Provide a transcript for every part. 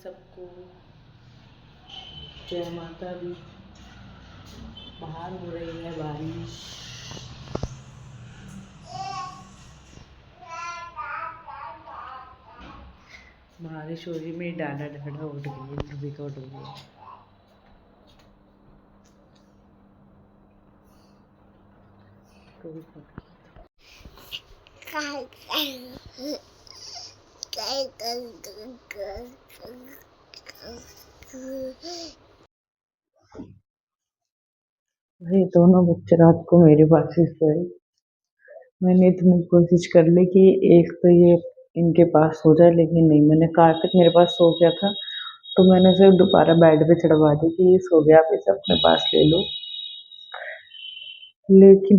सबको। जय माता दी। बाहर हो रही है बारिश। बारिश हो रही, मेरी डांडा ढड़ा उठ गई है, ध्रुवी का उठ गई है। ये दोनों बच्चे रात को मेरे पास ही सोए। मैंने इतनी कोशिश कर ली कि एक तो ये इनके पास सो जाए, लेकिन नहीं, मैंने कार्तिक मेरे पास सो गया था तो मैंने उसे दोबारा बेड पे चढ़वा दी कि ये सो गया, आप इसे अपने पास ले लो। लेकिन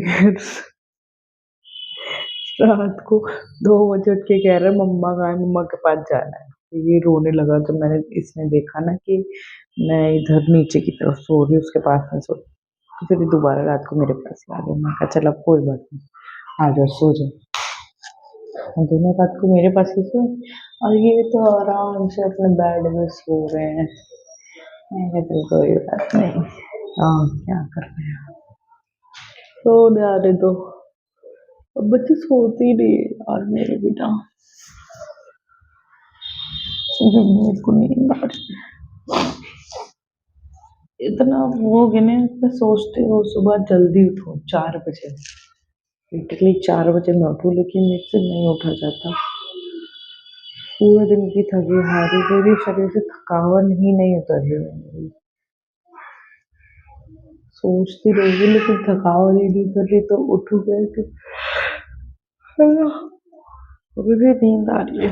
रात को 2 बजे उठ के कह रहा है मम्मा कहाँ है, मम्मा के पास जाना है। तो ये रोने लगा तो मैंने इसने देखा ना कि मैं इधर नीचे की तरफ सो रही हूँ, उसके पास में सो रही, तो फिर ये दोबारा रात को मेरे पास आ गया। मैं कहा चल अब कोई बात नहीं, आ जाओ सो जाओ। हम दोनों रात को मेरे पास ही सोए और ये तो आराम से अपने बेड में सो रहे हैं। मैं कहती कोई बात नहीं, हाँ क्या कर रहे हैं, सो जाने दो। अब बच्चे सोते ही नहीं है और मेरे बेटा, मेरे को नींद आ रही है। इतना वो गए ना, मैं सोचती हूँ सुबह जल्दी उठो 4 बजे, लिटरली 4 बजे मैं उठूँ, लेकिन मेरे से नहीं उठा जाता। पूरे दिन की थकी हारी मेरे शरीर से थकावन ही नहीं उतर रही है मेरी। सोचती रही लेकिन थकावट ही नहीं उतर रही, तो उठू कैसे? अभी भी नींद आ रही है।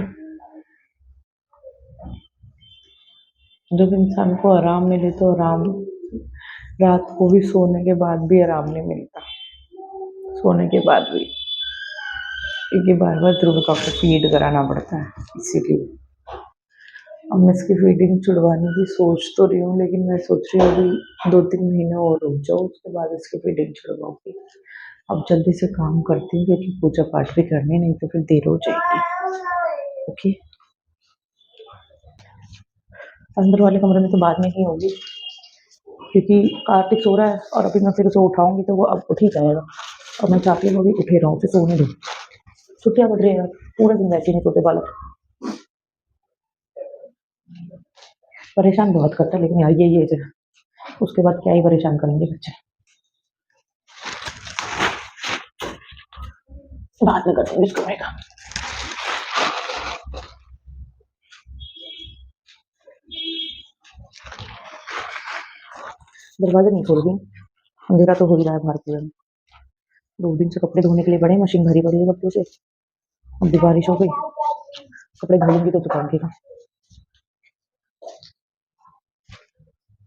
जब इंसान को आराम मिले तो आराम, रात को भी सोने के बाद भी आराम नहीं मिलता, सोने के बाद भी, क्योंकि बार बार ध्रुविका को फीड कराना पड़ता है, इसीलिए। अब मैं इसकी फीडिंग छुड़वाने की सोच तो रही हूँ, लेकिन मैं सोच रही हूँ अभी 2-3 महीने और रुक जाओ, उसके बाद इसकी फीडिंग छुड़वाऊंगी। अब जल्दी से काम करती हूँ क्योंकि पूजा पाठ भी करनी, नहीं तो फिर देर हो जाएगी। ओके, अंदर वाले कमरे में तो बाद में ही होगी, क्योंकि कार्तिक सो रहा है और अभी मैं फिर उसे उठाऊंगी तो वो अब उठ ही जाएगा और मैं चाहती हूँ अभी उठे रहूँ, फिर सोने दूँ। छुट्टियाँ बढ़ रही है, पूरा दिन वैसे नहीं सोते बालक, परेशान बहुत करता है, लेकिन यार ये एज है, उसके बाद क्या ही परेशान करेंगे बच्चे, बाद में करेंगे इसको रहेगा। दरवाजा नहीं खोल रही, अंधेरा तो हो ही रहा है बाहर पूरा। 2 दिन से कपड़े धोने के लिए बड़े, मशीन भरी पड़ी है कपड़ों से, अब भी बारिश हो गई, कपड़े धोएंगी तो लगेगा।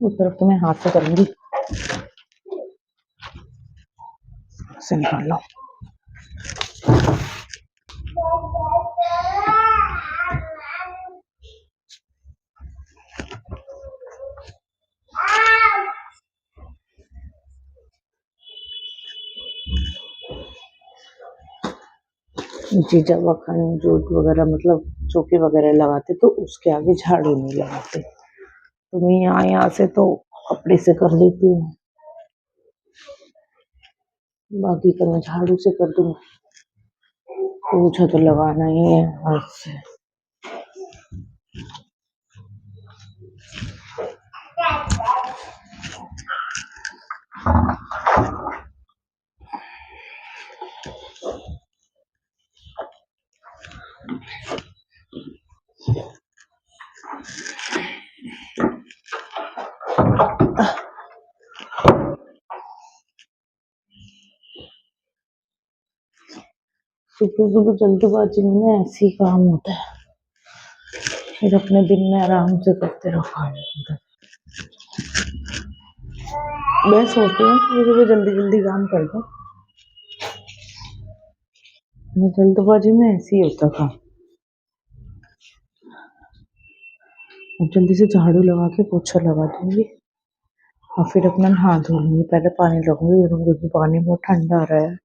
उस तरफ तो मैं हाथ से करूंगी, से निकाल लो। जीजा बखान जोत वगैरह मतलब चौकी वगैरह लगाते तो उसके आगे झाड़ू नहीं लगाते, तो मैं यहाँ से तो कपड़े से कर लेती हूँ, बाकी का मैं झाड़ू से कर दूंगी, पोछा तो लगाना ही है हाथ से। सुबह सुबह जल्दबाजी में ऐसे ही काम होता है, फिर अपने दिन में आराम से करते रहो काम। मैं सोचती हूँ कि सुबह जल्दी जल्दी काम कर दो, जल्दबाजी में ऐसे ही होता काम। अब जल्दी से झाड़ू लगा के पोछा लगा दूंगी और फिर अपना नहा धो लूंगी, पहले पानी लगाऊंगी क्योंकि पानी बहुत ठंडा आ रहा है,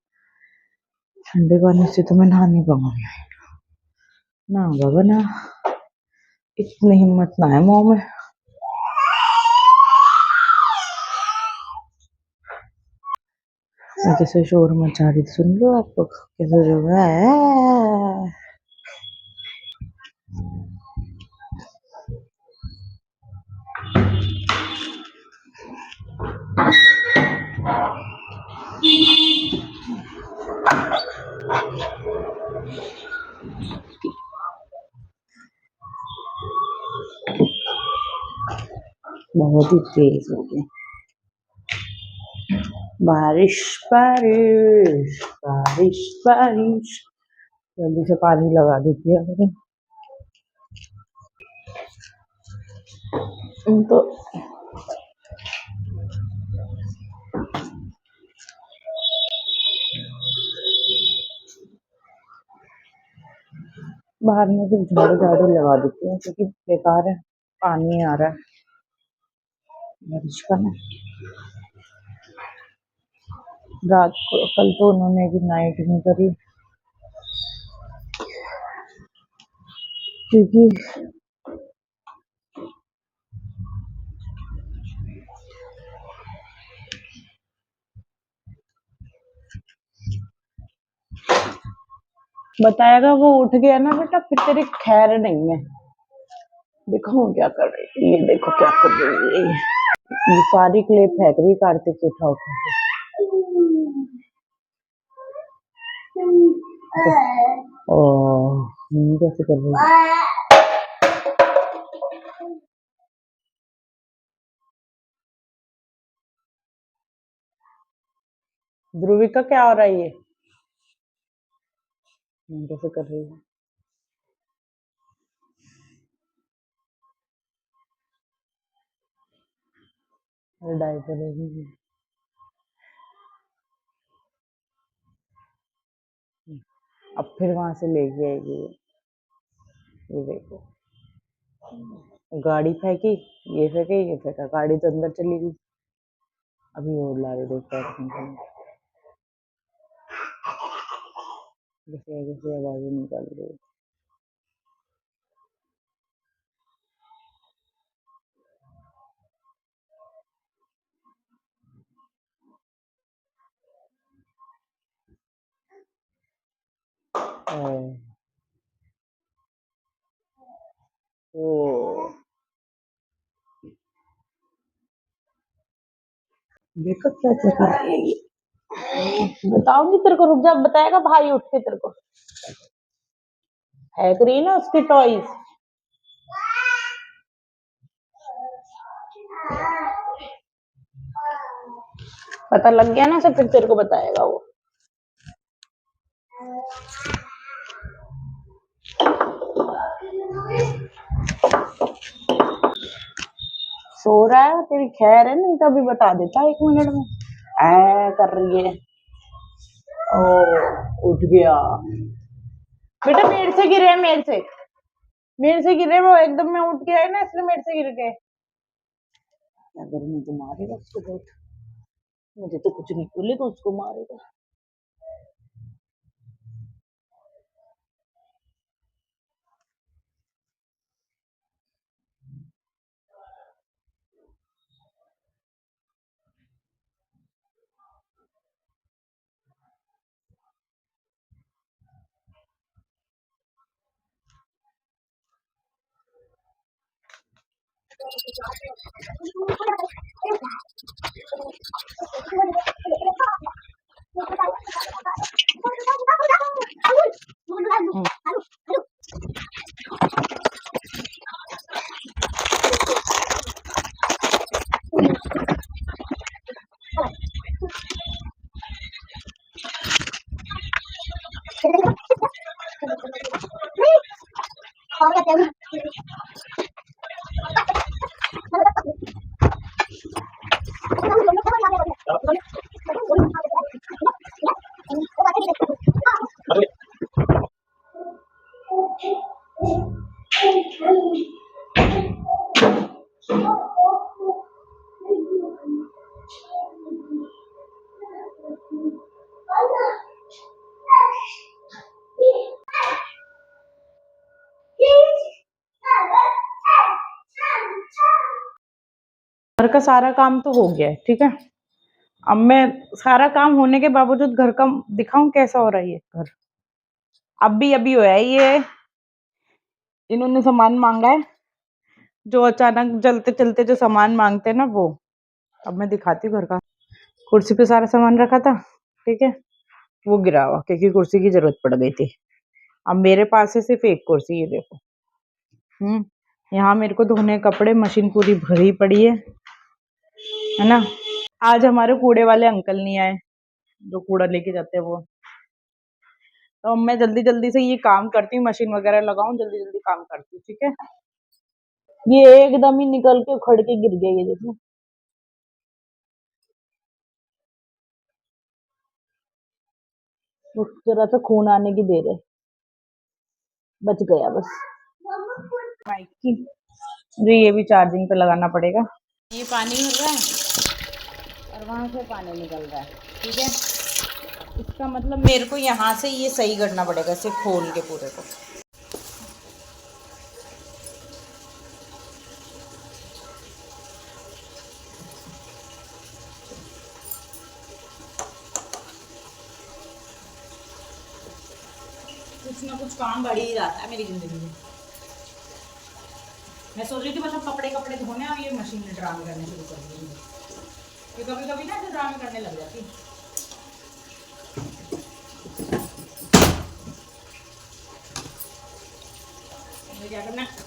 ठंडे पानी से तो मैं नहा नहीं पाऊंगी ना बाबा ना। इतनी हिम्मत ना है मुंह में। जैसे शोर मचा रही, सुन लो आप लोग कैसे जो है। बहुत ही तेज हो गई बारिश बारिश बारिश बारिश। जल्दी से पानी लगा देती है मैंने। तो बाहर में सिर्फ झाड़ू झाड़ू लगा देती हूँ क्योंकि बेकार है, पानी आ रहा है बारिश का ना। रात को कल तो उन्होंने भी नाइट नहीं करी क्योंकि बताएगा वो उठ गया ना बेटा फिर तेरी खैर नहीं है। देखो क्या कर रही है, ये देखो क्या कर रही है, ये सारी क्ले फेंक रही कार्तिक से उठा उठा के। ओ कैसे कर रही है। ध्रुविका क्या हो रहा है ये, कैसे कर रही है। अरे डायपर है। अब फिर वहां से लेके आएगी ये देखो। गाड़ी फेंकी, ये फेंके, ये फेंका, गाड़ी तो अंदर चली गई। अभी और ला रही देखो जैसे जैसे आवाजें निकाल रही है। ओ देखो कैसे कर रही है ये। बताऊंगी तेरे को, रुक जा, बताएगा भाई उठ के तेरे को। हैक रही है ना उसकी टॉयज। पता लग गया ना, सब फिर तेरे को बताएगा वो। सो रहा है, तेरी खैर है, नहीं तो अभी बता देता 1 मिनट में। ऐ कर रही है। ओ उठ गया बेटा, मेरे से गिरे है, मेरे से गिरे, वो एकदम में उठ गया है ना, इसलिए मेरे से गिर गए। अगर मुझे मारेगा उसको बहुत, मुझे तो कुछ नहीं बोलेगा, उसको मारेगा। घर का सारा काम तो हो गया है, ठीक है। अब मैं सारा काम होने के बावजूद घर का दिखाऊं कैसा हो रहा है ये घर। अब भी अभी हुआ है ये, इन्होंने सामान मांगा है, जो अचानक चलते चलते जो सामान मांगते हैं ना वो। अब मैं दिखाती हूँ घर का। कुर्सी पे सारा सामान रखा था, ठीक है, वो गिरा हुआ क्योंकि कुर्सी की जरूरत पड़ गई थी। अब मेरे पास है सिर्फ एक कुर्सी, ये देखो। यहाँ मेरे को धोने कपड़े, मशीन पूरी भरी पड़ी है ना। आज हमारे कूड़े वाले अंकल नहीं आए, जो कूड़ा लेके जाते हैं वो। तो मैं जल्दी जल्दी से ये काम करती हूँ, मशीन वगैरह लगाऊं, जल्दी जल्दी काम करती हूँ, ठीक है। ये एकदम ही निकल के उखड़ के गिर गया, ये देखो। बस जरा सा खून आने की देर है, बच गया बस। माइक की मुझे ये भी चार्जिंग पे लगाना पड़ेगा। ये पानी भर रहा है और वहां से पानी निकल रहा है, ठीक है। इसका मतलब मेरे को यहाँ से ये सही करना पड़ेगा, इसे खोल के पूरे को। कुछ ना कुछ काम बढ़ ही जाता है मेरी जिंदगी में। मैं सोच रही थी बस अब कपड़े कपड़े धोने, और ये मशीन में ड्रामे करने शुरू कर दूँगी। ये कभी कभी ना ऐसे ड्रामे करने लग जाती। मुझे क्या करना है?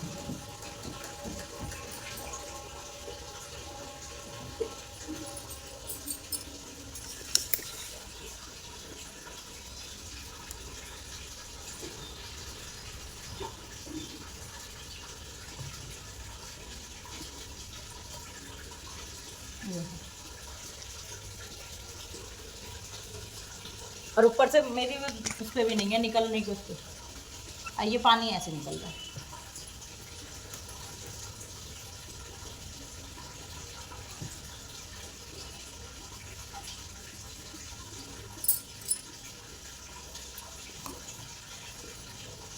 और ऊपर से मेरी उस पर भी नहीं है निकलने की, उस पर ये पानी ऐसे निकल रहा है।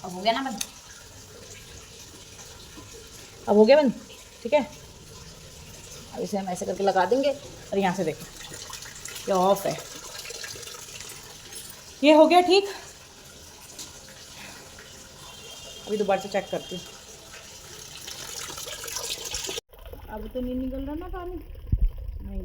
अब हो गया ना बंद, अब हो गया बंद, ठीक है। अब इसे हम ऐसे करके लगा देंगे, और यहाँ से देखो ये ऑफ है। ये हो गया ठीक। अभी दोबारा से चेक करती हूँ। अब तो नहीं निकल रहा ना पानी, नहीं।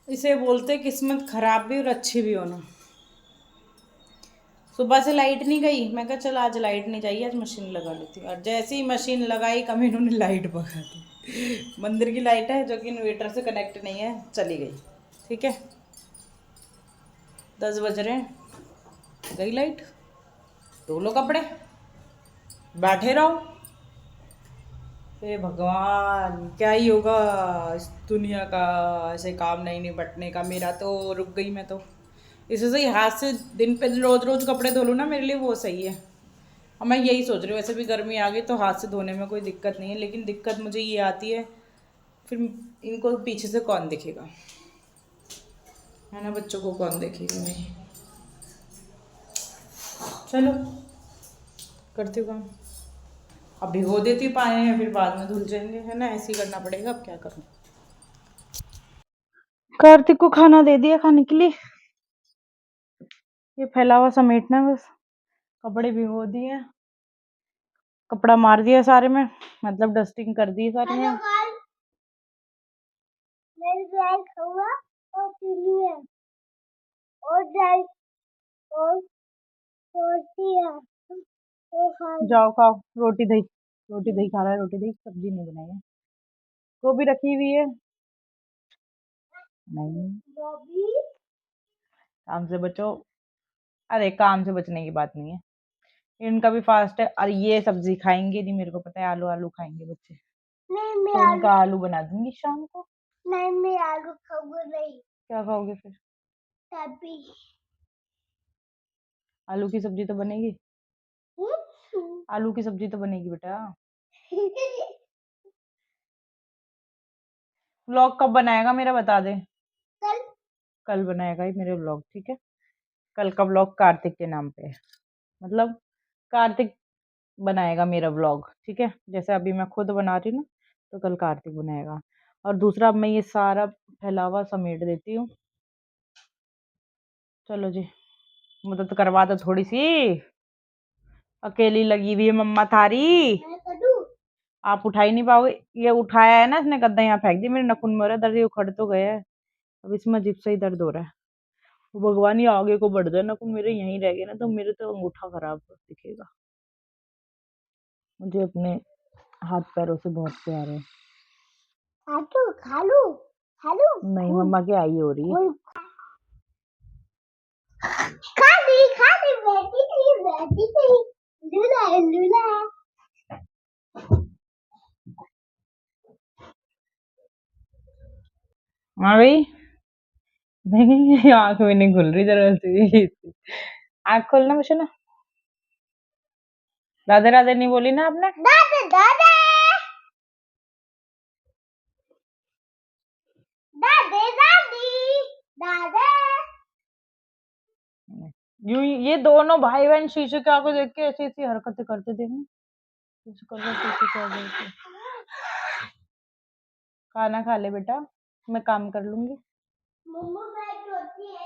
इसे बोलते किस्मत खराब भी और अच्छी भी होना। सुबह से लाइट नहीं गई, मैं कहा चल आज लाइट नहीं चाहिए, आज मशीन लगा लेती हूँ। और जैसे ही मशीन लगाई कभी इन्होंने लाइट भगा दी। मंदिर की लाइट है जो कि इन्वर्टर से कनेक्ट नहीं है, चली गई, ठीक है। 10 बज रहे हैं, गई लाइट। धो लो कपड़े, बैठे रहो। हे भगवान, क्या ही होगा इस दुनिया का, ऐसे काम नहीं निपटने का। मेरा तो रुक गई मैं तो। इससे सही हाथ से दिन पे रोज रोज कपड़े धो लूँ ना, मेरे लिए वो सही है। और मैं यही सोच रही हूँ, वैसे भी गर्मी आ गई तो हाथ से धोने में कोई दिक्कत नहीं है, लेकिन दिक्कत मुझे ये आती है फिर इनको पीछे से कौन देखेगा, है ना, बच्चों को कौन देखेगा। नहीं, चलो करती हूँ काम। अब भिगो देती हूँ पानी में, फिर बाद में धुल जाएंगे, है ना, ऐसे ही करना पड़ेगा, अब क्या करूँ। कार्तिक को खाना दे दिया खाने के लिए, ये फैला हुआ समेटना है बस। कपड़े भिगो दिए, कपड़ा मार दिया सारे में, मतलब डस्टिंग कर दी सारे में। और जाओ खाओ रोटी दही, रोटी दही खा रहा है, रोटी दही, सब्जी नहीं बनाई है। गोभी रखी हुई है, नहीं, काम से बचो। अरे काम से बचने की बात नहीं है, इनका भी फास्ट है। और ये सब्जी खाएंगे नहीं, मेरे को पता है, आलू आलू खाएंगे बच्चे। नहीं, मैं तो उनका आलू बना दूंगी शाम को। नहीं, मैं आलू खाऊंगा नहीं। क्या खाओगे फिर? आलू की सब्जी तो बनेगी, आलू की सब्जी तो बनेगी बेटा। व्लॉग कब बनाएगा मेरा बता दे। कल बनाएगा ही मेरे व्लॉग, ठीक है। कल का व्लॉग कार्तिक के नाम पे है, मतलब कार्तिक बनाएगा मेरा व्लॉग, ठीक है। जैसे अभी मैं खुद बना रही हूँ ना, तो कल कार्तिक बनाएगा। और दूसरा, अब मैं ये सारा फैलावा समेट देती हूँ। चलो जी, मदद करवा दो थोड़ी सी, अकेली लगी हुई है मम्मा थारी। आप उठा ही नहीं पाओगे, ये उठाया है ना इसने गद्दा, यहाँ फेंक दी, मेरे नखुन में हो रहा है दर्द, ये उखड़ तो गया है, अब इसमें अजीब सा ही दर्द हो रहा है। तो भगवान ही आगे को बढ़ जाए, नखुन मेरे यहीं रह गए ना तो मेरे तो अंगूठा खराब दिखेगा। मुझे अपने हाथ पैरों से बहुत प्यार है। खालू नहीं, मम्मा की आई हो रही है। बैठी थी लूला। हाँ भाई, नहीं आंख में नहीं खुल रही जरा सी, आंख खोलना मुझे ना। राधे राधे नहीं बोली ना आपने। दादे दादे दादे दादी दादे। यूं ये दोनों भाई बहन शीशे के आगे देख के ऐसी ऐसी हरकतें करते थे ना, कुछ कर रहे शीशे के आगे देख के। खाना खा ले बेटा, मैं काम कर लूंगी।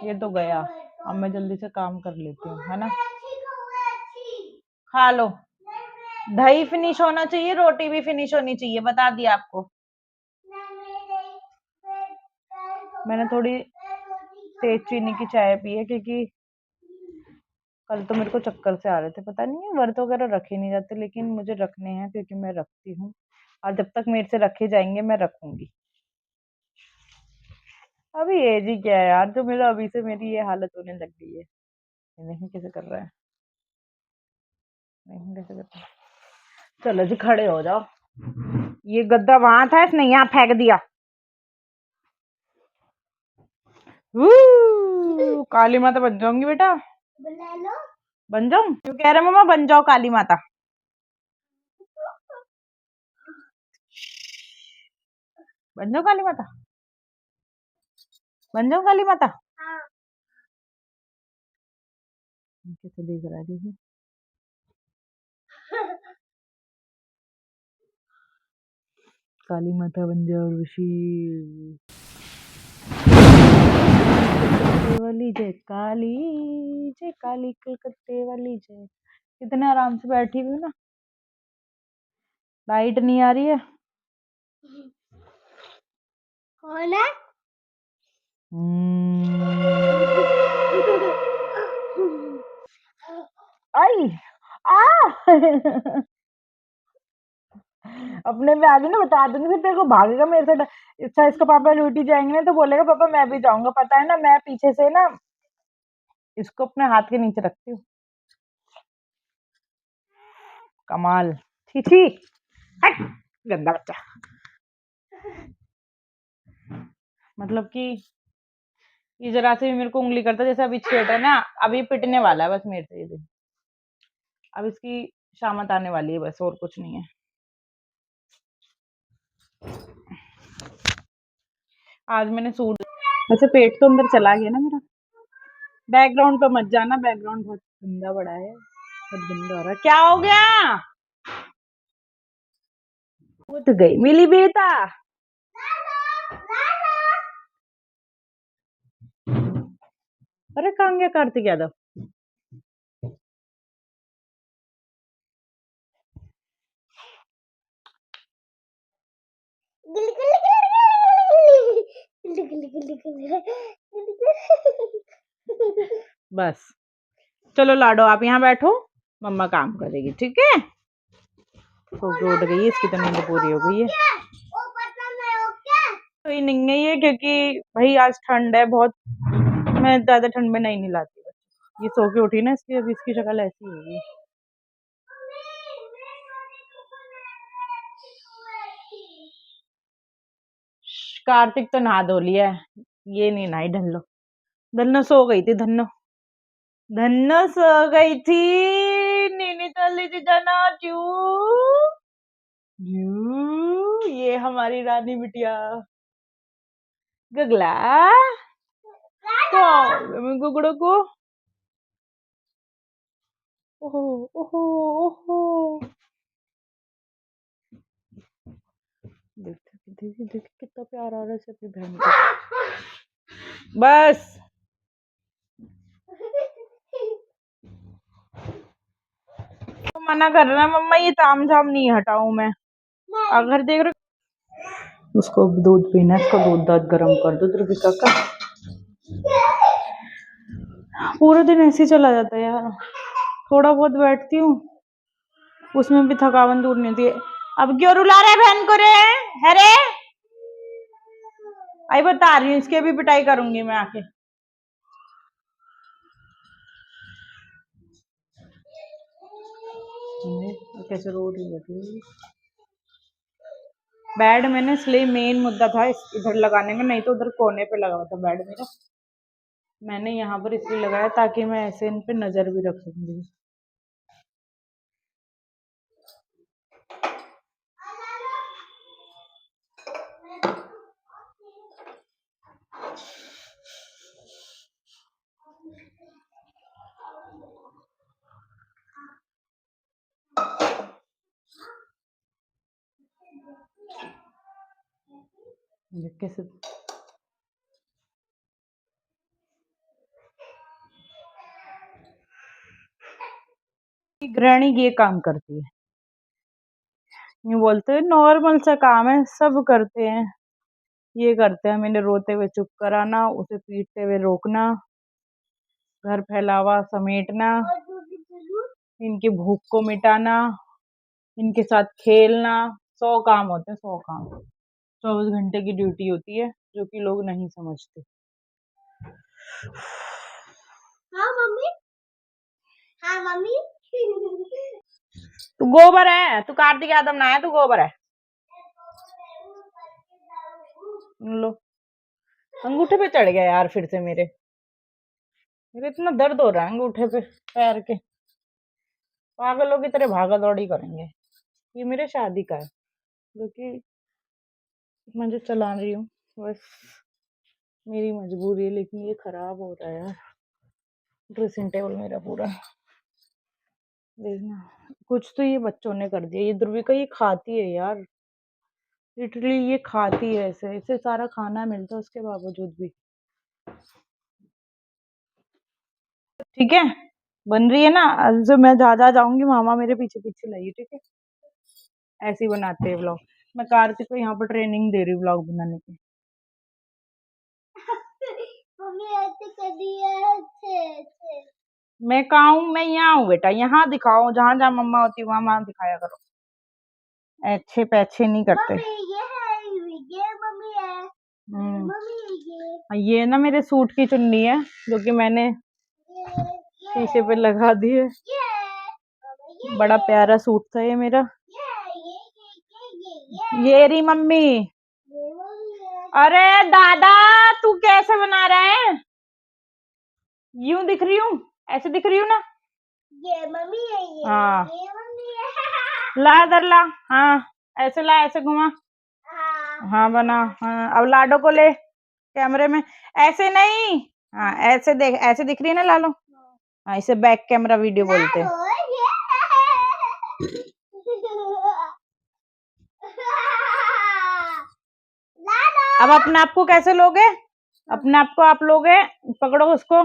ये तो गया, अब मैं जल्दी से काम कर लेती हूँ, है ना। खा लो, दही फिनिश होना चाहिए, रोटी भी फिनिश होनी चाहिए, बता दिया आपको। मैंने थोड़ी तेज चीनी की चाय पी है, क्योंकि कल तो मेरे को चक्कर से आ रहे थे, पता नहीं है, व्रत वगैरह रखे नहीं जाते, लेकिन मुझे रखने हैं क्योंकि मैं रखती हूँ, और जब तक मेरे से रखे जाएंगे मैं रखूंगी। अभी एज ही क्या है यार, जो मेरा अभी से मेरी ये हालत होने लग गई है। नहीं कैसे कर रहा है, नहीं कैसे कर रहा है। चलो जी, खड़े हो जाओ, ये गद्दा वहां था, इसने यहाँ फेंक दिया। काली माता बन जाऊंगी बेटा, बन जाऊं, क्यों कह रहे मम्मा बन जाओ काली माता। बन जाओ काली माता, बन जाओ काली माता। कैसे देख रहा है, देखिए। काली माता बन जाओ ऋषि वाली जय काली कलकत्ते वाली जय। कितने आराम से बैठी हुई ना, लाइट नहीं आ रही है। कौन है? आई आ अपने में आ गई ना, बता दूंगी फिर तेरे को, भागेगा मेरे से। अच्छा, इसका पापा ड्यूटी जाएंगे ना तो बोलेगा पापा मैं भी जाऊंगा, पता है ना, मैं पीछे से ना इसको अपने हाथ के नीचे रखती हूँ। कमाल, छी छी, हट, गंदा बच्चा। मतलब कि ये जरा से भी मेरे को उंगली करता है, जैसे अभी छेड़ है ना, अभी पिटने वाला है बस मेरे से ये। अब इसकी शामत आने वाली है बस, और कुछ नहीं है। आज मैंने सूट, वैसे पेट तो अंदर चला गया ना मेरा। बैकग्राउंड पे मत जाना, बैकग्राउंड बहुत गंदा बड़ा है, बहुत गंदा हो रहा है। क्या हो गया, उठ गई मिली बेटा। अरे कहाँ गया कार्तिक यादव। बस, चलो लाडो आप यहाँ बैठो, मम्मा काम करेगी, ठीक है। तो उठ गई, इसकी तो नींद पूरी हो गई है। तो ये नहीं है ये, क्योंकि भाई आज ठंड है बहुत, मैं ज्यादा ठंड में नहीं नहलाती बच्चे। ये सो के उठी ना, इसकी अब इसकी शक्ल ऐसी होगी। कार्तिक तो नहा धो लिया है, ये नहीं नहाई। धन्नो, धन्नो सो गई थी, धन्नो। धन्नो सो गई थी, नीनी चली थी जाना चू। ये हमारी रानी बिटिया गगला को गुगड़ो को। ओहो ओहो ओहो, देख कितना प्यार आ रहा है अपनी बहन को। बस तो मना कर रहा है मम्मा, ये ताम झाम नहीं हटाऊं मैं। अगर देख रहे उसको दूध पीना है, उसको दूध दाद गर्म कर दो ध्रुविका का। पूरा दिन ऐसे ही चला जाता है यार, थोड़ा बहुत बैठती हूँ उसमें भी थकावन दूर नहीं होती। अब क्यों रुला रहे बहन को रे? है रे? आई बता रही हूँ, इसके भी पिटाई करूंगी मैं आके। कैसे रो रही है। बेड मैंने इसलिए मेन मुद्दा था इधर लगाने का, नहीं तो उधर कोने पे लगा हुआ था बेड मेरा। मैंने यहाँ पर इसलिए लगाया ताकि मैं ऐसे इन पे नजर भी रख सकूंगी। कैसे गृहिणी ये काम करती है, ये बोलते हैं नॉर्मल सा काम है, सब करते हैं। ये करते हैं मैंने रोते हुए चुप कराना, उसे पीटते हुए रोकना, घर फैलावा समेटना, इनकी भूख को मिटाना, इनके साथ खेलना। 100 काम होते हैं, 100 काम। 24 घंटे की ड्यूटी होती है जो कि लोग नहीं समझते। हाँ मम्मी, हाँ मम्मी। तू गोबर है, तू कार्तिक यादव ना है, तू गोबर है। लो अंगूठे पे चढ़ गया यार फिर से मेरे इतना दर्द हो रहा है अंगूठे पे पैर के। पागलों की तरह भागा दौड़ी करेंगे। ये मेरे शादी का है जो कि मैं जो चला रही हूँ, बस मेरी मजबूरी है, लेकिन ये खराब हो रहा है यार ड्रेसिंग टेबल मेरा पूरा। देखना कुछ तो ये बच्चों ने कर दिया। ये ध्रुविका ये खाती है यार, लिटरली ये खाती है, ऐसे इसे सारा खाना मिलता है उसके बावजूद भी। ठीक है बन रही है ना, जो मैं जहाँ जाऊंगी मामा मेरे पीछे पीछे लाइए, ठीक है। ऐसे ही बनाते हैं व्लॉग। मैं कार्तिक को यहाँ पर ट्रेनिंग दे रही हूँ व्लॉग बनाने की। मैं कहा हूँ, मैं यहाँ हूँ बेटा, यहाँ दिखाओ, जहाँ जहाँ मम्मा होती है वहां वहां दिखाया करो, अच्छे पैचे नहीं करते। ये ना मेरे सूट की चुन्नी है जो कि मैंने शीशे पे लगा दी है। बड़ा प्यारा सूट था ये मेरा। ये रही मम्मी। अरे दादा तू कैसे बना रहा है? यूं दिख रही हूँ, ऐसे दिख रही हूँ ना? ये मम्मी है, ये हाँ ये मम्मी है। ला इधर ला, हाँ ऐसे ला, ऐसे घुमा। हाँ बना। हाँ अब लाडो को ले कैमरे में, ऐसे नहीं। हाँ ऐसे देख, ऐसे दिख रही है ना लालो? हाँ इसे बैक कैमरा वीडियो बोलते हैं। अब अपने आप को कैसे लोगे? अपने आप को आप लोगे, पकड़ो उसको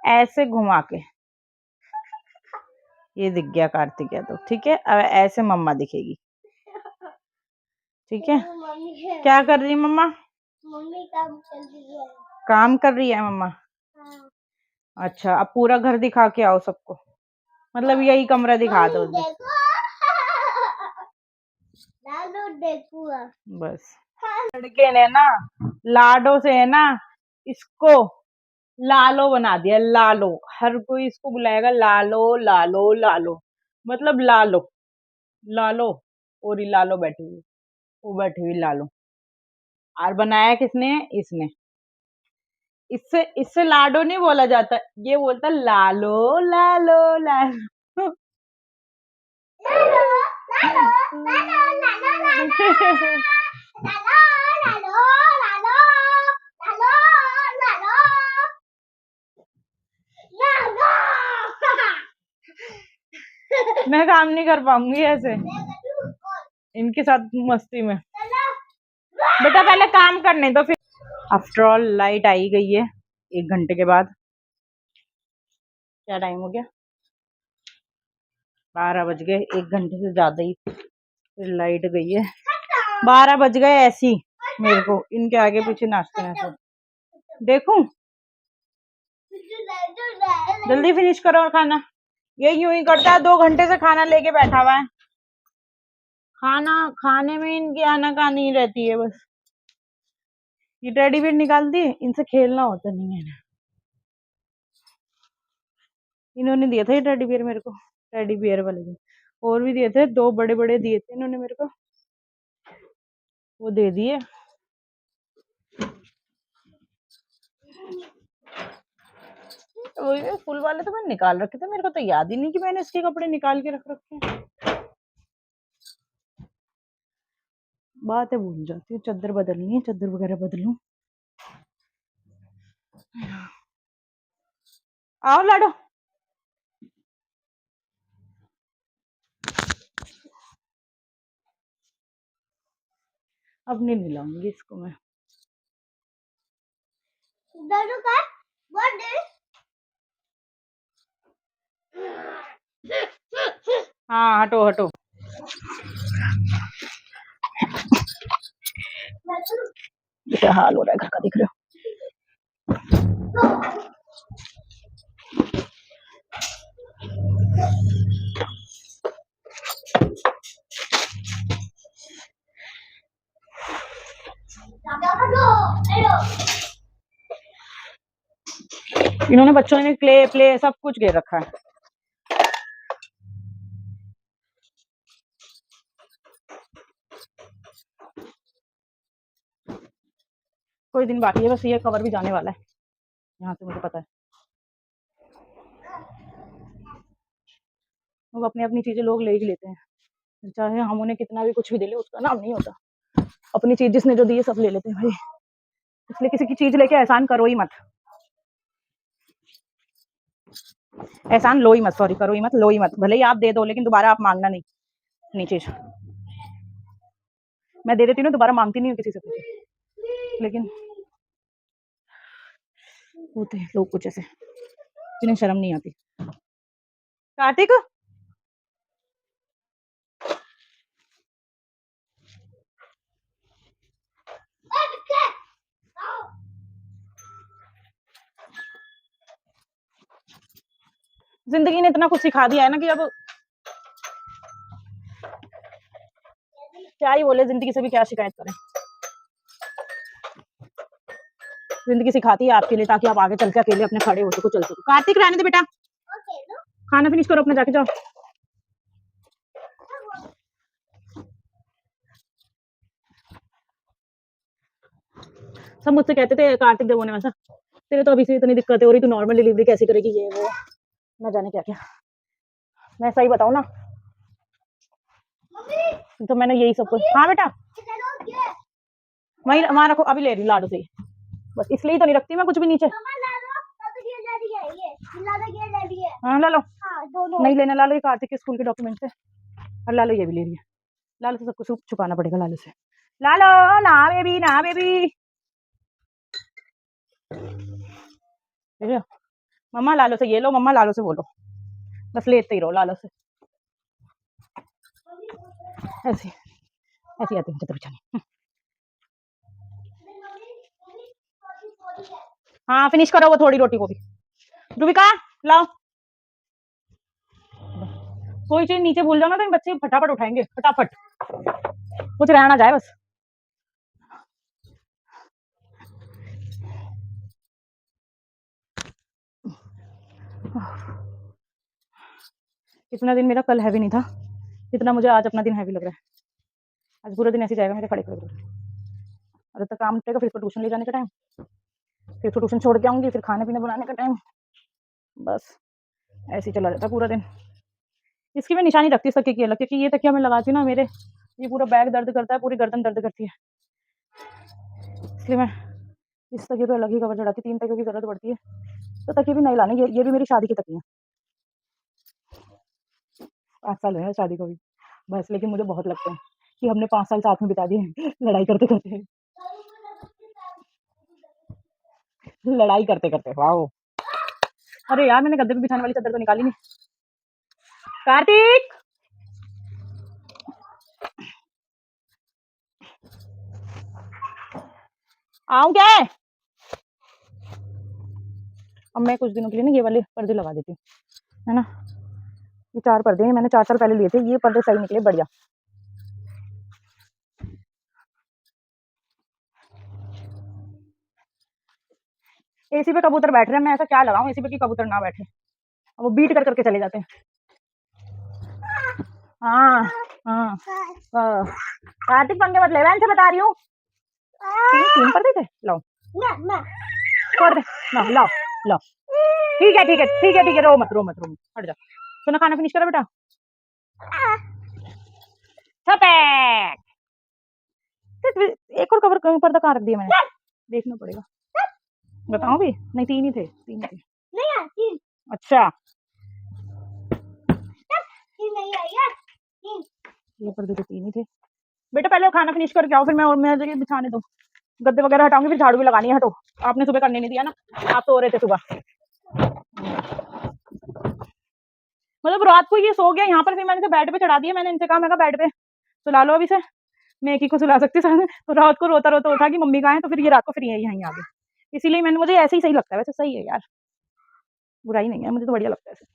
ऐसे घुमा के। ये दिख गया कार्तिक यादव, ठीक है। अब ऐसे मम्मा दिखेगी, ठीक है। क्या कर रही है मम्मा? मम्मी काम कर रही है। काम कर रही है मम्मा? हाँ। अच्छा अब पूरा घर दिखा के आओ सबको, मतलब यही कमरा दिखा दो। देखो बस लड़के ने ना लाडो से है ना इसको लालो बना दिया, लालो। हर कोई इसको बुलाएगा लालो लालो लालो, मतलब लालो लालो। और ही लालो बैठी हुई, वो बैठी हुई लालो। और बनाया किसने? इसने। इससे इससे लाडो नहीं बोला जाता, ये बोलता लालो लालो लालो। मैं काम नहीं कर पाऊंगी ऐसे इनके साथ मस्ती में। बेटा पहले काम करने तो फिर। आफ्टर ऑल लाइट आई गई है 1 घंटे के बाद। क्या टाइम हो गया? 12 बज गए। 1 घंटे से ज्यादा ही फिर लाइट गई है। 12 बज गए ऐसी मेरे को इनके आगे पीछे नाचते हैं। देखूं जल्दी फिनिश करो खाना। ये यूं ही करता है, 2 घंटे से खाना लेके बैठा हुआ है। खाना खाने में इनकी आनाकानी रहती है बस। ये टेडी बियर निकाल दिए, इनसे खेलना होता नहीं है। इन्होंने दिया था ये टेडी बियर मेरे को, टेडी बियर वाले दिन और भी दिए थे, 2 बड़े बड़े दिए थे इन्होंने मेरे को, वो दे दिए। वही फुल वाले तो मैंने निकाल रखे थे, मेरे को तो याद ही नहीं कि मैंने इसके कपड़े निकाल के रख रखे हैं। बात है भूल जाती हूँ। चादर बदलनी है, चादर वगैरह बदलूं। आओ लाडो। अब नहीं मिलाऊंगी इसको मैं। हाँ हटो हटो। क्या हाल हो रहा है घर का, दिख रहे हो? इन्होंने बच्चों ने क्ले प्ले सब कुछ घेर रखा है। कोई दिन बाकी है बस, ये कवर भी जाने वाला है यहाँ से, मुझे पता है। वो अपनी अपनी चीजें लोग ले ही लेते हैं, चाहे हम उन्हें कितना भी कुछ भी दे ले, उसका नाम नहीं होता। अपनी चीज जिसने जो दी है सब ले लेते हैं भाई, इसलिए किसी की चीज लेके एहसान करो ही मत। एहसान लो ही मत, सॉरी करो ही मत, लो ही मत। भले ही आप दे दो लेकिन दोबारा आप मांगना नहीं अपनी चीज। मैं दे देती हूँ ना, दोबारा मांगती नहीं हूँ किसी से कुछ, लेकिन होते हैं लोग कुछ ऐसे जिन्हें शर्म नहीं आती। कार्तिक जिंदगी ने इतना कुछ सिखा दिया है ना कि अब क्या ही बोले, जिंदगी से भी क्या शिकायत करें। जिंदगी सिखाती है आपके लिए, ताकि आप आगे चल के अकेले अपने खड़े हो सको, चल सको। कार्तिक रहने दे बेटा, खाना फिनिश करो अपने, जाके जाओ। सब मुझसे कहते थे कार्तिक जब होने वाला, तेरे तो अभी से इतनी दिक्कतें हो रही, तू नॉर्मल डिलीवरी कैसे करेगी, ये वो न जाने क्या क्या। मैं सही बताऊं ना, तो मैंने यही सब कुछ। हाँ बेटा वहीं वहां रखो, अभी ले रही लाडू से, बस इसलिए तो नहीं रखती मैं कुछ भी नीचे। हाँ ला लो। नहीं लेना, ला लो, ये कार्तिक के स्कूल के डॉक्यूमेंट है, और ला लो ये भी ले रही है। लालो से सब कुछ छुपाना पड़ेगा, लालो से। लालो ना बेबी, ना बेबी। मम्मा लालो से ये लो, मम्मा लालो से बोलो, बस लेते ही रहो लालो से। ऐसी ऐसी आती है बिछाने। हाँ फिनिश करो वो थोड़ी रोटी को भी। रूबिका लाओ, कोई चीज नीचे भूल जाओ ना तो बच्चे फटाफट उठाएंगे, फटाफट, कुछ रहना जाए बस। इतना दिन मेरा कल हैवी नहीं था इतना मुझे आज अपना दिन हैवी लग रहा है। आज पूरा दिन ऐसे जाएगा मेरे खड़े खड़े। और तक काम उठेगा, फिर इसको ट्यूशन ले जाने का टाइम, फिर तो ट्यूशन छोड़ के आऊंगी, फिर खाने पीने बनाने का टाइम, बस ऐसे ही चला जाता पूरा दिन। इसकी मैं निशानी रखती इस तकिए की अलग, क्योंकि ये तकिया मैं लगाती हूँ ना, मेरे ये पूरा बैक दर्द करता है, पूरी गर्दन दर्द करती है, इसलिए मैं इस तकिए पे अलग ही कवर चढ़ाती। 3 तकियों की जरूरत पड़ती है, तो तकिए भी नहीं लाने। ये भी मेरी शादी की तकिया, 5 साल हुए हैं शादी को भी बस। लेकिन मुझे बहुत लगता है कि हमने 5 साल साथ में बिता दिए लड़ाई करते करते, लड़ाई करते करते। वाओ, अरे यार मैंने गद्दे पे बिछाने वाली चादर तो निकाली नहीं। कार्तिक, आऊं क्या? अब मैं कुछ दिनों के लिए ना ये वाले पर्दे लगा देती हूँ, है ना। ये 4 पर्दे हैं, मैंने 4 साल पहले लिए थे, ये पर्दे सही निकले, बढ़िया। एसी पे कबूतर बैठ रहे हैं, मैं ऐसा क्या लगाऊं एसी पे कि कबूतर ना बैठे, वो बीट कर करके चले जाते हैं। हाँ हाँ, कार्तिक पंगे मत ले, से बता रही हूँ। 3 पर्दे थे, लो छोड़ दे, लो लो लो, ठीक है ठीक है ठीक है ठीक है, रो मत रो मत रो मत, हट जा। सुना, खाना फिनिश करो बेटा। एक और कवर पर्दा कहाँ रख दिया मैंने, देखना पड़ेगा। बताओ भी, नहीं 3 ही थे, 3 ही थे। नहीं, अच्छा ये पर्दे तो 3 ही थे बेटा। पहले खाना फिनिश करके आओ, फिर मैं जगह बिछाने दो, गद्दे वगैरह हटाऊंगी, फिर झाड़ू भी लगानी है। हटो, आपने सुबह करने नहीं दिया ना, आप सो रहे थे सुबह। मतलब रात को ये सो गया यहाँ पर, फिर मैंने बेड पे चढ़ा दिया। मैंने इनसे कहा, मैं बेड पे सुला लो अभी से, मैं एक ही को सुला सकती साथ में। तो रात को रोता रोता उठा कि मम्मी कहाँ है, तो फिर ये रात को फिर यहीं आ गई। इसीलिए मैंने, मुझे ऐसे ही सही लगता है, वैसे सही है यार, बुराई नहीं है, मुझे तो बढ़िया लगता है ऐसे।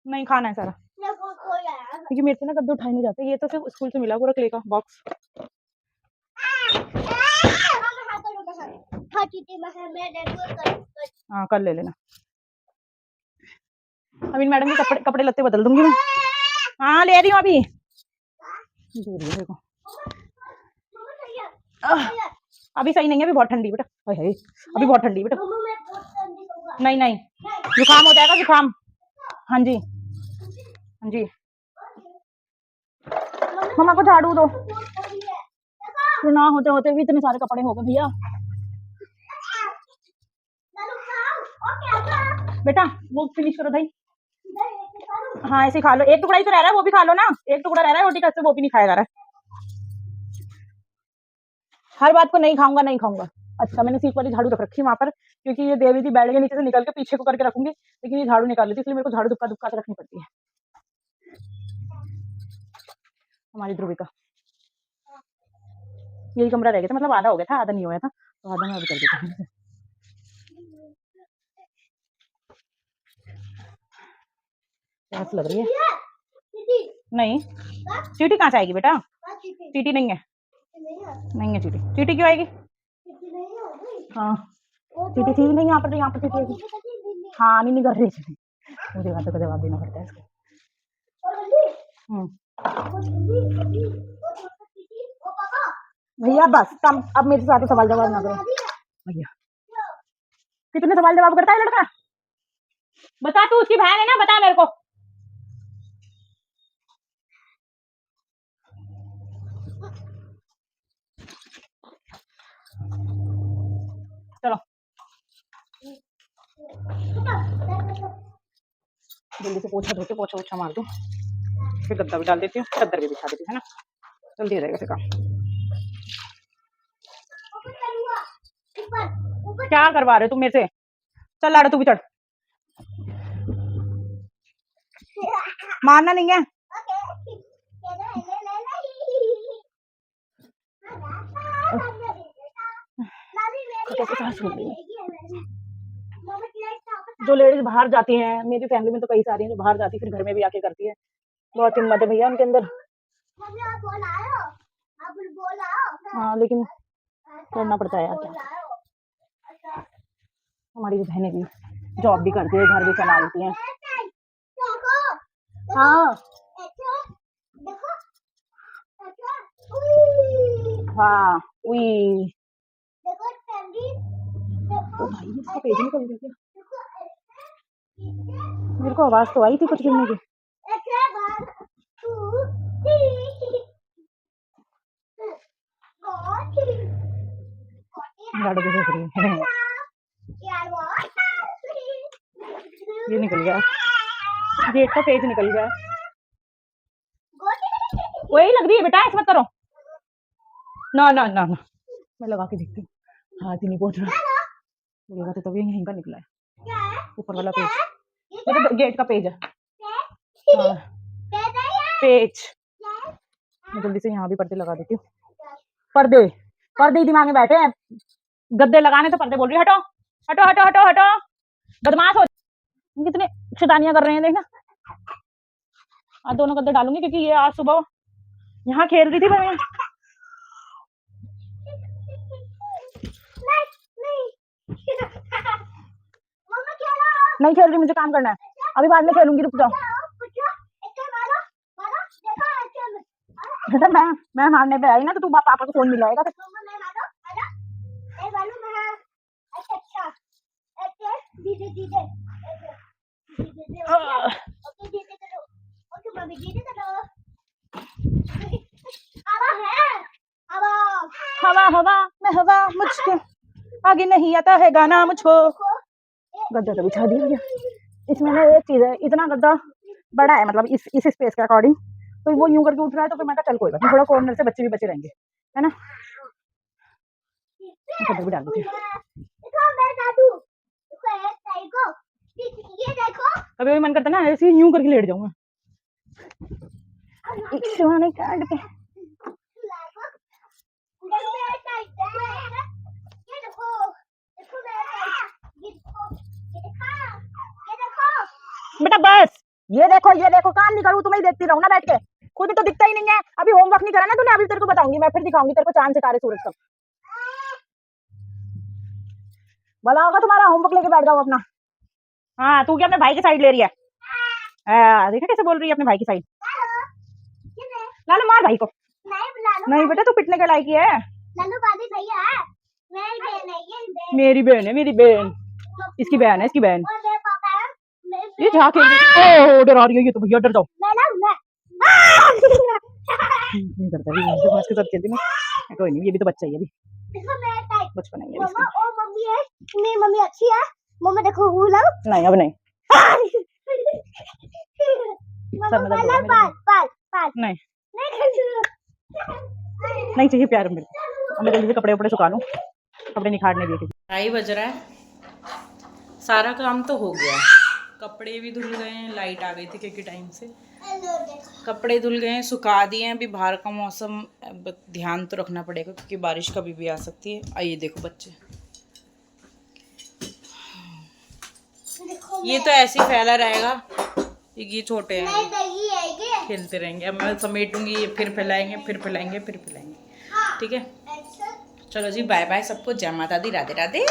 नहीं खाना है सारा, क्योंकि मेरे से ना गद्दे उठाए नहीं जाते। ये तो सिर्फ स्कूल से मिला पूरा क्ले का बॉक्स। हाँ कल ले लेना। अभी मैडम के कपड़े लत्ते बदल दूंगी मैं। हाँ ले रही हूँ अभी, दे रही है मेरे को। अभी सही नहीं है, अभी बहुत ठंडी बेटा, अभी बहुत ठंडी बेटा। नहीं नहीं, जुकाम हो जाएगा, जुकाम। हाँ जी हाँ जी, मम्मा को झाड़ू दो। फिर ना होते होते भी इतने सारे कपड़े हो गए भैया। बेटा वो फिनिश करो भाई। हाँ ऐसे खा लो, एक टुकड़ा ही तो रह रहा है, वो भी खा लो ना। एक टुकड़ा रह रहा है रोटी का, वो भी नहीं खाया जा रहा है। हर बात को नहीं खाऊंगा नहीं खाऊंगा। अच्छा मैंने सीख वाली झाड़ू रख रखी है वहां पर, क्योंकि ये देवी जी बैठ के नीचे से निकल के पीछे को करके रखूंगी, लेकिन ये झाड़ू निकाल लेती, इसलिए मेरे को झाड़ू दुक्का दुक्का से रखनी पड़ती है। हमारी ध्रुविका, यही कमरा रह गया था, मतलब आधा हो गया था, आधा नहीं हुआ था, तो आधा मैं अभी कर देती हूँ। प्यास लग रही है। नहीं चीटी कहाँ से आएगी बेटा, चीटी नहीं है, नहीं है चीटी। चीटी क्यों आएगी? हाँ चीटी थी नहीं यहाँ पर, तो यहाँ पर चीटी आएगी। हाँ नहीं कर रही चीटी, मुझे बातों का जवाब देना पड़ता है इसको। भैया बस कम, अब मेरे साथ सवाल जवाब ना करो भैया। कितने सवाल जवाब करता है लड़का, बता, तू उसकी बहन है ना, बता मेरे को। चलो जल्दी से पोछा धोके पोछा वोछा मार दूं, फिर गद्दा भी डाल देती हूँ, चादर भी बिछा देती हूँ, है ना, जल्दी हो जाएगा फिर काम। क्या करवा रहे तुम मेरे से, चल लाड़ा तू भी चढ़, मारना नहीं है। जो लेडीज बाहर जाती हैं, मेरी फैमिली में तो कई सारी हैं जो बाहर जाती है, फिर घर में भी आके करती है, बहुत हिम्मत है भैया उनके अंदर। हाँ लेकिन करना पड़ता है यार, क्या हमारी बहनें भी जॉब भी करती है, घर भी संभालती हैं। हाँ हाँ उई। ओ भाई इसका पेज निकल गया क्या? मेरे को आवाज तो आई थी कुछ गिरने की। गाड़ी कैसे चल रही है? ये निकल गया, गेट का पेज निकल गया। वही लग रही है बेटा, ऐसे मत करो। ना ना ना ना, मैं लगा के देखती हूँ। हाथ ही नहीं पहुंच रहा, लगा तो तभी यहीं का निकला है ऊपर वाला पेज। ये तो गेट का पेज है। हाँ पेज। मैं जल्दी से यहाँ भी पर्दे लगा देती हूँ। पर्दे पर्दे ही दिमाग में बैठे हैं, गद्दे लगाने तो पर्दे बोल रही है। हटो हटो हटो हटो हटो, बदमाश हो। कितने शैतानियां कर रहे हैं देखना। आज दोनों गद्दे डालूंगी क्योंकि ये आज सुबह यहाँ खेल रही थी। मैं नहीं खेल रही, मुझे काम करना है, अभी बाद में खेलूंगी, रुक जाओ। मैं मारने पे आई ना तो तू पापा को फोन मिलाएगा। हवा हवा मैं हवा, मुझको आगे नहीं आता है गाना मुझको। गद्दा तो बिछा दिया। इसमें ना एक चीज है, इतना गद्दा बड़ा है, मतलब इस स्पेस के अकॉर्डिंग, तो वो यूं करके उठ रहा है, तो फिर मैं कहा चल कोई बात नहीं, थोड़ा कॉर्नर से बच्चे भी बचे रहेंगे, है ना। भी डाल देती कभी भी मन करता ना ऐसे यूं करके लेट जाऊंगा। बेटा बस ये देखो काम नहीं करूँ, तुम्हें देखती रहूं ना बैठ के, खुद तो दिखता ही नहीं है। अभी होमवर्क नहीं करा ना तूने, अभी तेरे को बताऊंगी मैं, फिर दिखाऊंगी तेरे को चांद सितारे सूरज सब। भला होगा तुम्हारा, होमवर्क लेके बैठ जाओ अपना। हाँ तू क्या अपने भाई की साइड ले रही है? देखा कैसे बोल रही है अपने भाई की साइड। लालू मार भाई को। नहीं बेटा तू पिटने के लायक ही है। मेरी बहन है, मेरी बहन, इसकी बहन है, इसकी बहन। ये जहाँ खेल रही, डरा रही है ये तो, भैया डर जाओ। नहीं करता भी उसके साथ खेलती ना, कोई नहीं, ये भी तो बच्चा ही है अभी, बचपन है ये। मम्मी अच्छी है, मम्मी देखो नहीं अब नहीं। नहीं नहीं चाहिए प्यार मेरे को। मैं जल्दी से कपड़े वपड़े सुखा लूं, कपड़े निखारने दिए। ढाई बज रहा है, सारा काम तो हो गया, कपड़े भी धुल गए हैं, लाइट आ गई थी क्योंकि टाइम से, कपड़े धुल गए हैं, सुखा दिए हैं। अभी बाहर का मौसम ध्यान तो रखना पड़ेगा क्योंकि बारिश कभी भी आ सकती है। आइए देखो बच्चे, ये तो ऐसे ही फैला रहेगा, ये छोटे हैं, खेलते रहेंगे। अब मैं समेटूंगी, ये फिर फैलाएंगे, फिर फैलाएंगे, फिर फैलाएंगे। ठीक है, चलो जी बाय बाय सबको, जय माता दी, राधे राधे।